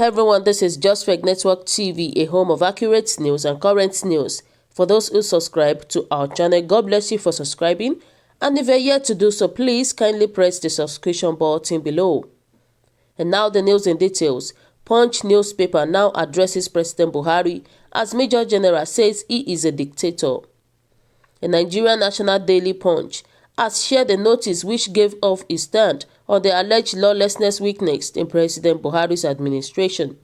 everyone, this is Just Fake Network TV, a home of accurate news and current news. For those who subscribe to our channel, God bless you for subscribing. And if you're yet to do so, please kindly press the subscription button below. And now the news in details. Punch newspaper now addresses President Buhari as Major General says he is a dictator. The Nigerian National Daily Punch has shared a notice which gave off his stand on the alleged lawlessness witnessed in President Buhari's administration.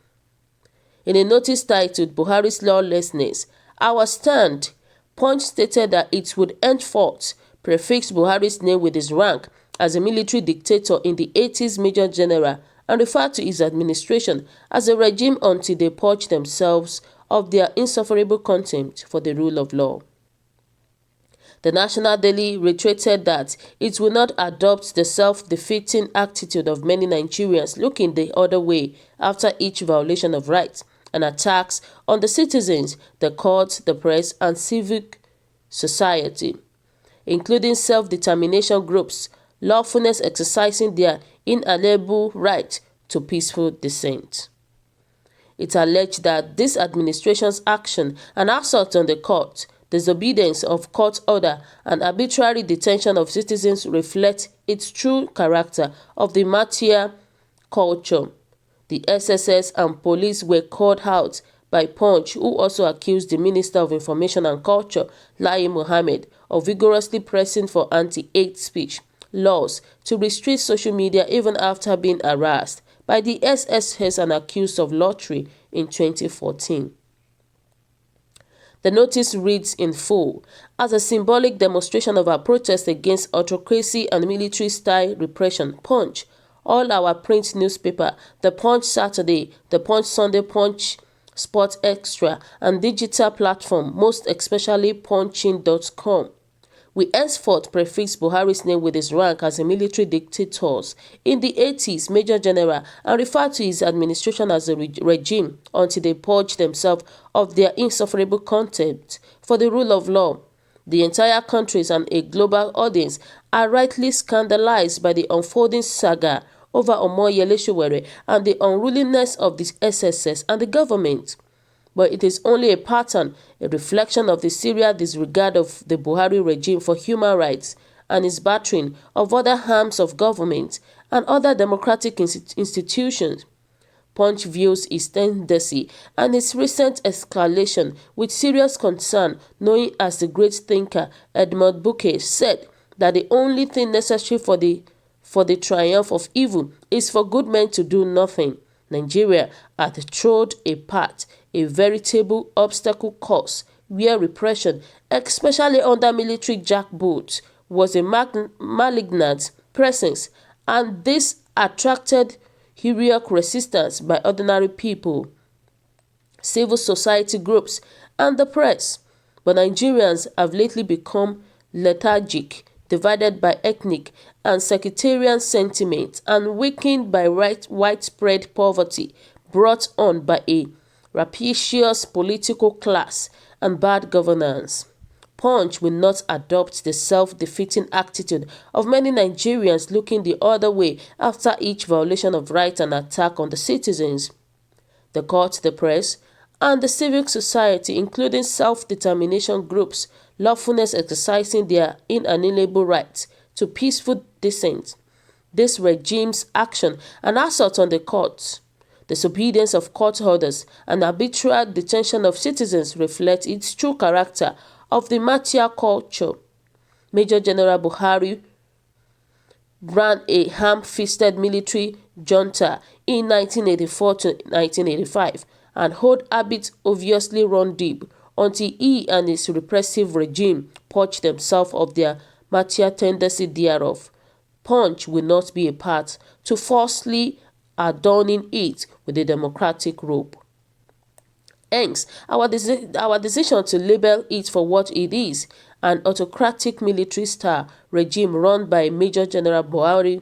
In a notice titled Buhari's Lawlessness, Our Stand, Punch stated that it would henceforth prefix Buhari's name with his rank as a military dictator in the 80s Major General and refer to his administration as a regime until they purge themselves of their insufferable contempt for the rule of law. The National Daily reiterated that it will not adopt the self-defeating attitude of many Nigerians looking the other way after each violation of rights and attacks on the citizens, the courts, the press, and civic society, including self-determination groups, lawfulness exercising their inalienable right to peaceful dissent. It alleged that this administration's action and assault on the court, disobedience of court order, and arbitrary detention of citizens reflect its true character of the mafia culture. The SSS and police were called out by Punch, who also accused the Minister of Information and Culture, Lai Mohammed, of vigorously pressing for anti-hate speech laws to restrict social media even after being harassed by the SSS and accused of lottery in 2014. The notice reads in full, as a symbolic demonstration of our protest against autocracy and military-style repression, Punch, all our print newspaper, The Punch Saturday, The Punch Sunday, Punch Sport Extra, and digital platform, most especially Punchin.com, we henceforth prefix Buhari's name with his rank as a military dictator in the 80s Major General and refer to his administration as a regime until they purge themselves of their insufferable contempt for the rule of law. The entire countries and a global audience are rightly scandalized by the unfolding saga over Omoyele Sowore and the unruliness of the SSS and the government. But it is only a pattern, a reflection of the serious disregard of the Buhari regime for human rights and its battering of other arms of government and other democratic institutions. Punch views his tendency and its recent escalation with serious concern, knowing, as the great thinker Edmund Burke said, that the only thing necessary for the triumph of evil is for good men to do nothing. Nigeria hath trod a path, a veritable obstacle course, where repression, especially under military jackboots, was a malignant presence, and this attracted heroic resistance by ordinary people, civil society groups, and the press. But Nigerians have lately become lethargic, divided by ethnic and sectarian sentiments, and weakened by widespread poverty brought on by a rapacious political class and bad governance. Punch will not adopt the self-defeating attitude of many Nigerians looking the other way after each violation of rights and attack on the citizens, the court, the press, and the civic society, including self-determination groups, lawfulness exercising their inalienable rights to peaceful dissent. This regime's action and assault on the courts, disobedience of court orders, and arbitrary detention of citizens reflect its true character of the mafia culture. Major General Buhari ran a ham-fisted military junta in 1984 to 1985, and old habits obviously run deep until he and his repressive regime purge themselves of their mafia tendency thereof. Punch will not be a part to falsely adorning it with a democratic robe. Hence, our decision to label it for what it is, an autocratic military-style regime run by Major General Buhari.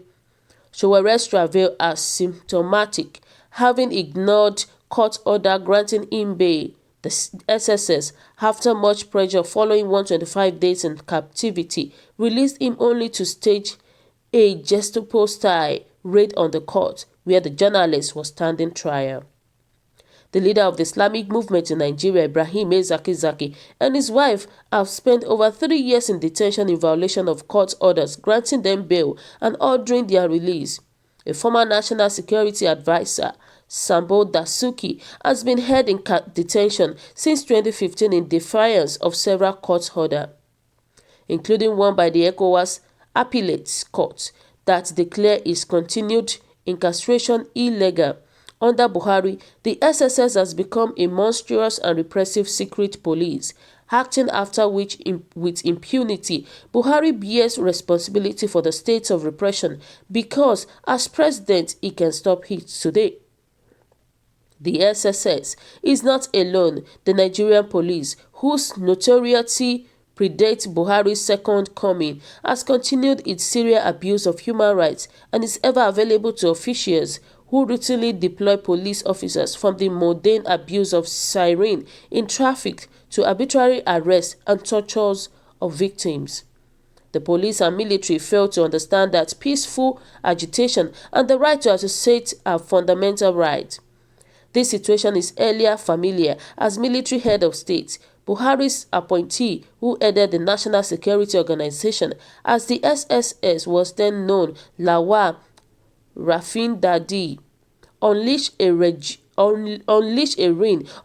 Sowore's travail as symptomatic, having ignored court order granting him bail. The SSS, after much pressure following 125 days in captivity, released him only to stage a Gestapo-style raid on the court where the journalist was standing trial. The leader of the Islamic movement in Nigeria, Ibrahim Zakizaki, and his wife have spent over 3 years in detention in violation of court orders granting them bail and ordering their release. A former national security advisor, Sambo Dasuki, has been held in detention since 2015 in defiance of several court orders, including one by the ECOWAS Appellate Court that declared his continued incarceration illegal. Under Buhari, the SSS has become a monstrous and repressive secret police, acting after which, with impunity, Buhari bears responsibility for the state of repression because, as president, he can stop it today. The SSS is not alone. The Nigerian police, whose notoriety predates Buhari's second coming, has continued its serious abuse of human rights and is ever available to officials who routinely deploy police officers, from the mundane abuse of siren in traffic to arbitrary arrests and tortures of victims. The police and military fail to understand that peaceful agitation and the right to associate are fundamental rights. This situation is earlier familiar as military head of state, Buhari's appointee, who headed the National Security Organization as the SSS was then known, Lawal Rafindadi, unleashed a reign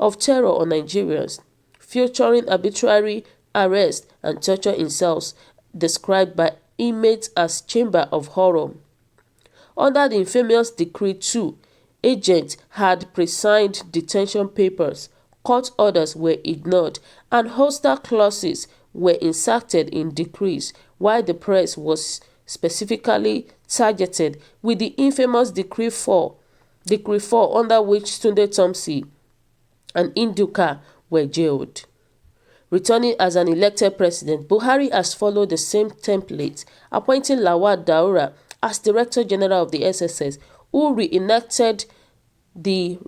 of terror on Nigerians, featuring arbitrary arrest and torture in cells described by inmates as chamber of horror. Under the infamous Decree 2, agents had pre-signed detention papers, court orders were ignored, and hostile clauses were inserted in decrees, while the press was specifically targeted with the infamous Decree 4, under which Tunde Tomsi and Induka were jailed. Returning as an elected president, Buhari has followed the same template, appointing Lawal Daura as Director General of the SSS, who reenacted the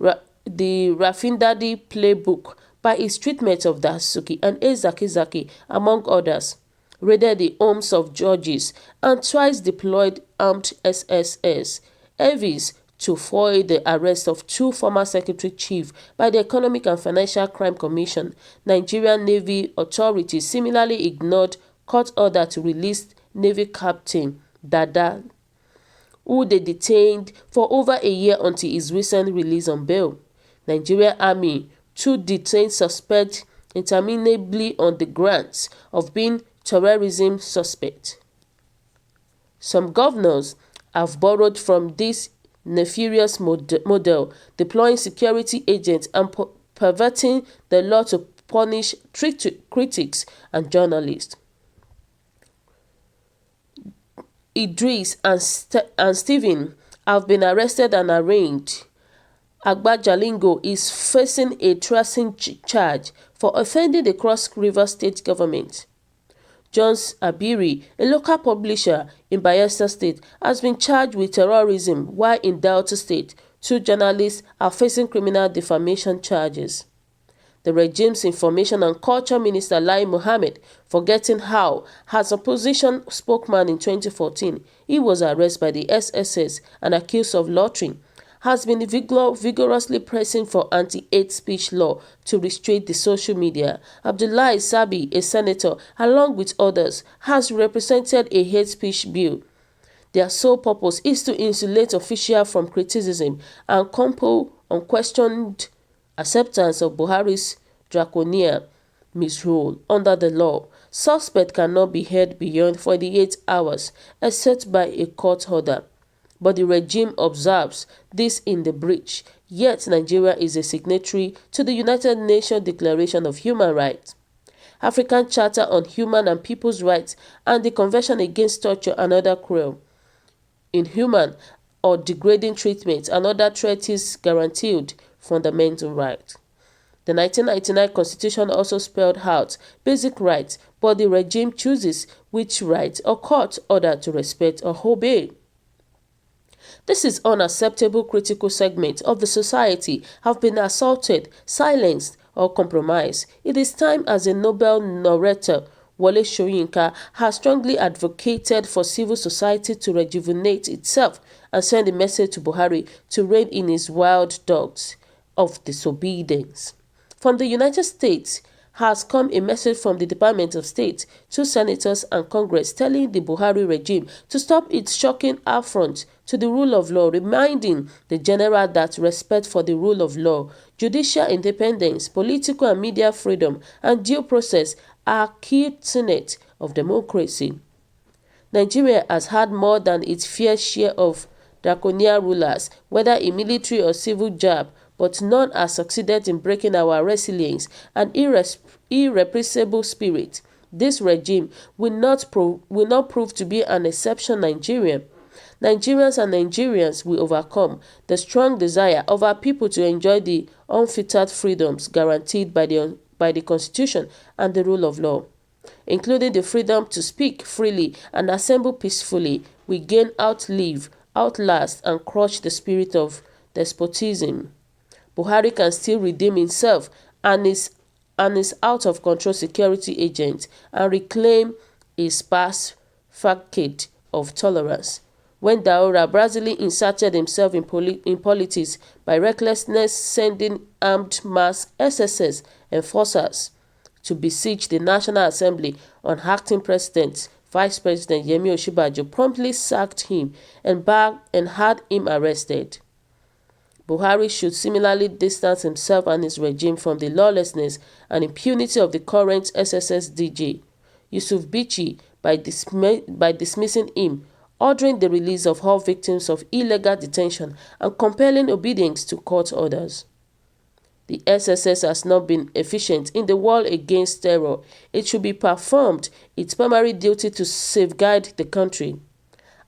Rafindadi playbook by his treatment of Dasuki and Zakizaki, among others, raided the homes of judges, and twice deployed armed SSS heavies to foil the arrest of 2 former secretary chiefs by the Economic and Financial Crime Commission. Nigerian Navy authorities similarly ignored court order to release Navy Captain Dada, who they detained for over a year until his recent release on bail. Nigerian Army too detained suspects interminably on the grounds of being terrorism suspect. Some governors have borrowed from this nefarious model, deploying security agents and perverting the law to punish critics and journalists. Idris and Stephen have been arrested and arraigned. Agba Jalingo is facing a treason charge for offending the Cross River State government. Jones Abiri, a local publisher in Bayelsa State, has been charged with terrorism, while in Delta State, 2 journalists are facing criminal defamation charges. The regime's Information and Culture Minister Lai Mohammed, forgetting how, as opposition spokesman in 2014, he was arrested by the SSS and accused of loitering, has been vigorously pressing for anti-hate speech law to restrict the social media. Abdullahi Sabi, a senator, along with others, has represented a hate speech bill. Their sole purpose is to insulate officials from criticism and compel unquestioned acceptance of Buhari's draconian misrule under the law. Suspects cannot be heard beyond 48 hours except by a court order. But the regime observes this in the breach. Yet Nigeria is a signatory to the United Nations Declaration of Human Rights, African Charter on Human and People's Rights, and the Convention Against Torture and Other Cruel, Inhuman, or Degrading Treatment and Other Treaties Guaranteed Fundamental Rights. The 1999 Constitution also spelled out basic rights, but the regime chooses which right or court order to respect or obey. This is unacceptable. Critical segments of the society have been assaulted, silenced, or compromised. It is time, as a Nobel laureate, Wole Soyinka, has strongly advocated for civil society to rejuvenate itself and send a message to Buhari to rein in his wild dogs. of disobedience. From the United States has come a message from the Department of State to senators and Congress telling the Buhari regime to stop its shocking affront to the rule of law, reminding the general that respect for the rule of law, judicial independence, political and media freedom, and due process are key tenets of democracy. Nigeria has had more than its fair share of draconian rulers, whether in military or civil jab, but none has succeeded in breaking our resilience and irrepressible spirit. This regime will not prove to be an exception Nigerian. Nigerians will overcome the strong desire of our people to enjoy the unfettered freedoms guaranteed by the Constitution and the rule of law, including the freedom to speak freely and assemble peacefully. We gain, outlive, outlast, and crush the spirit of despotism. Buhari can still redeem himself and his out-of-control security agent and reclaim his past facade of tolerance. When Daura brazenly inserted himself in politics by recklessness sending armed mass SSS enforcers to besiege the National Assembly on acting President, Vice President Yemi Osinbajo promptly sacked him and had him arrested. Buhari should similarly distance himself and his regime from the lawlessness and impunity of the current SSS DG, Yusuf Bichi, by dismissing him, ordering the release of all victims of illegal detention, and compelling obedience to court orders. The SSS has not been efficient in the war against terror. It should be performed its primary duty to safeguard the country.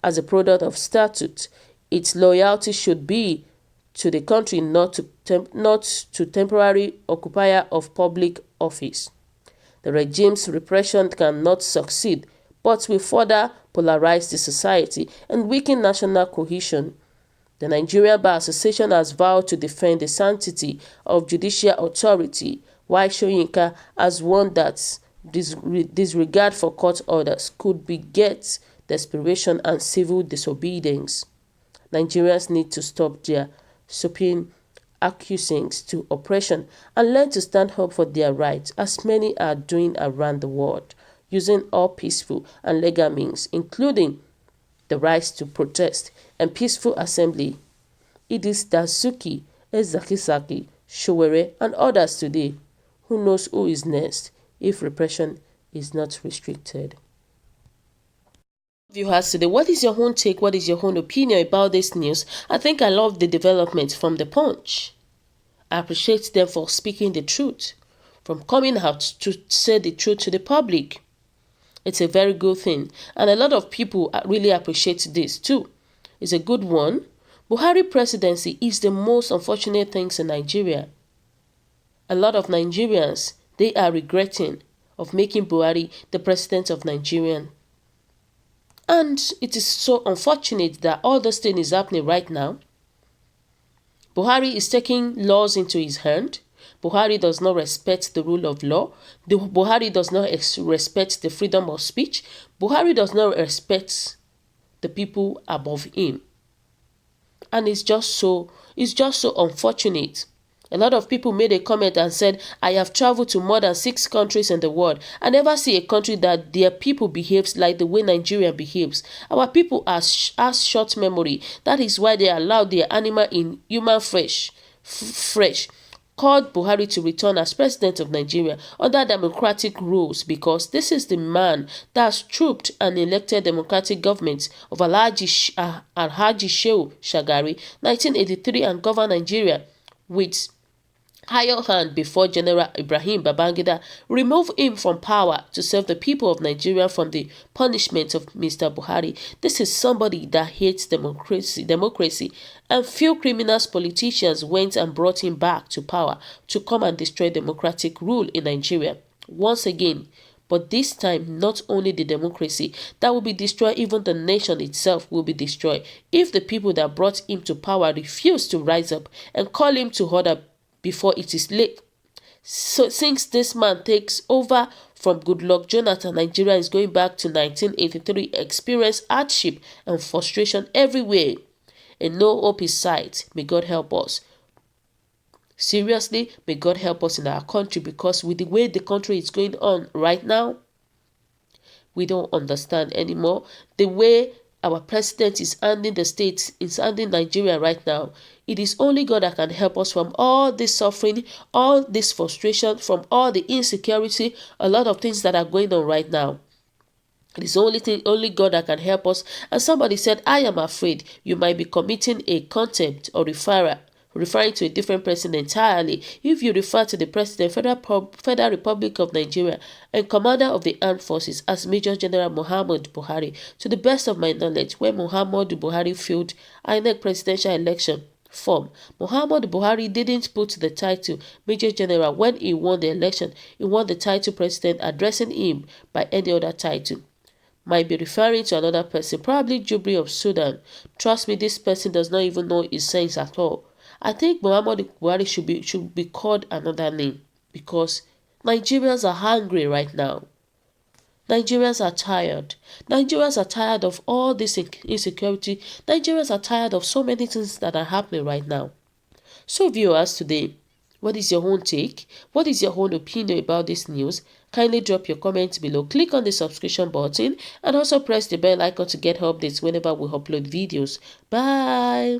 As a product of statute, its loyalty should be to the country, not to temporary occupier of public office. The regime's repression cannot succeed, but will further polarize the society and weaken national cohesion. The Nigerian Bar Association has vowed to defend the sanctity of judicial authority, while Soyinka has warned that disregard for court orders could beget desperation and civil disobedience. Nigerians need to stop their supine acquiescence to oppression and learn to stand up for their rights, as many are doing around the world, using all peaceful and legal means, including the rights to protest and peaceful assembly. Idris Dasuki, Ezakisaki, Showere, and others today. Who knows who is next if repression is not restricted? Viewers, today, what is your own take? What is your own opinion about this news? I think I love the development from the Punch. I appreciate them for speaking the truth, from coming out to say the truth to the public. It's a very good thing, and a lot of people really appreciate this too. It's a good one. Buhari presidency is the most unfortunate thing in Nigeria. A lot of Nigerians, they are regretting of making Buhari the president of Nigeria. And it is so unfortunate that all this thing is happening right now. Buhari is taking laws into his hand. Buhari does not respect the rule of law. Buhari does not respect the freedom of speech. Buhari does not respect the people above him. And it's just so unfortunate. A lot of people made a comment and said, I have traveled to more than 6 countries in the world. I never see a country that their people behaves like the way Nigeria behaves. Our people has short memory. That is why they allow their animal in human fresh. Called Buhari to return as president of Nigeria under democratic rules, because this is the man that has trooped an elected democratic government of Alhaji Shehu Shagari, 1983, and governed Nigeria with higher hand before General Ibrahim Babangida removed him from power to save the people of Nigeria from the punishment of Mr. Buhari. This is somebody that hates democracy, and few criminals politicians went and brought him back to power to come and destroy democratic rule in Nigeria once again. But this time, not only the democracy that will be destroyed, even the nation itself will be destroyed if the people that brought him to power refuse to rise up and call him to order before it is late. So since this man takes over from Goodluck Jonathan, Nigeria is going back to 1983, experience hardship and frustration everywhere, and no hope is sight. May God help us. Seriously, may God help us in our country, because with the way the country is going on right now, we don't understand anymore. The way our president is handling the states, is handling Nigeria right now, it is only God that can help us from all this suffering, all this frustration, from all the insecurity, a lot of things that are going on right now. It is only God that can help us. And somebody said, I am afraid you might be committing a contempt or referring to a different person entirely if you refer to the President, Federal Republic of Nigeria, and Commander of the Armed Forces as Major General Muhammadu Buhari. To the best of my knowledge, when Muhammadu Buhari failed INEC presidential election form, Muhammadu Buhari didn't put the title Major General when he won the election. He won the title President, addressing him by any other title. Might be referring to another person, probably Jubri of Sudan. Trust me, this person does not even know his sense at all. I think Muhammadu Buhari should be called another name, because Nigerians are hungry right now. Nigerians are tired. Nigerians are tired of all this insecurity. Nigerians are tired of so many things that are happening right now. So viewers, today, what is your own take? What is your own opinion about this news? Kindly drop your comments below. Click on the subscription button and also press the bell icon to get updates whenever we upload videos. Bye!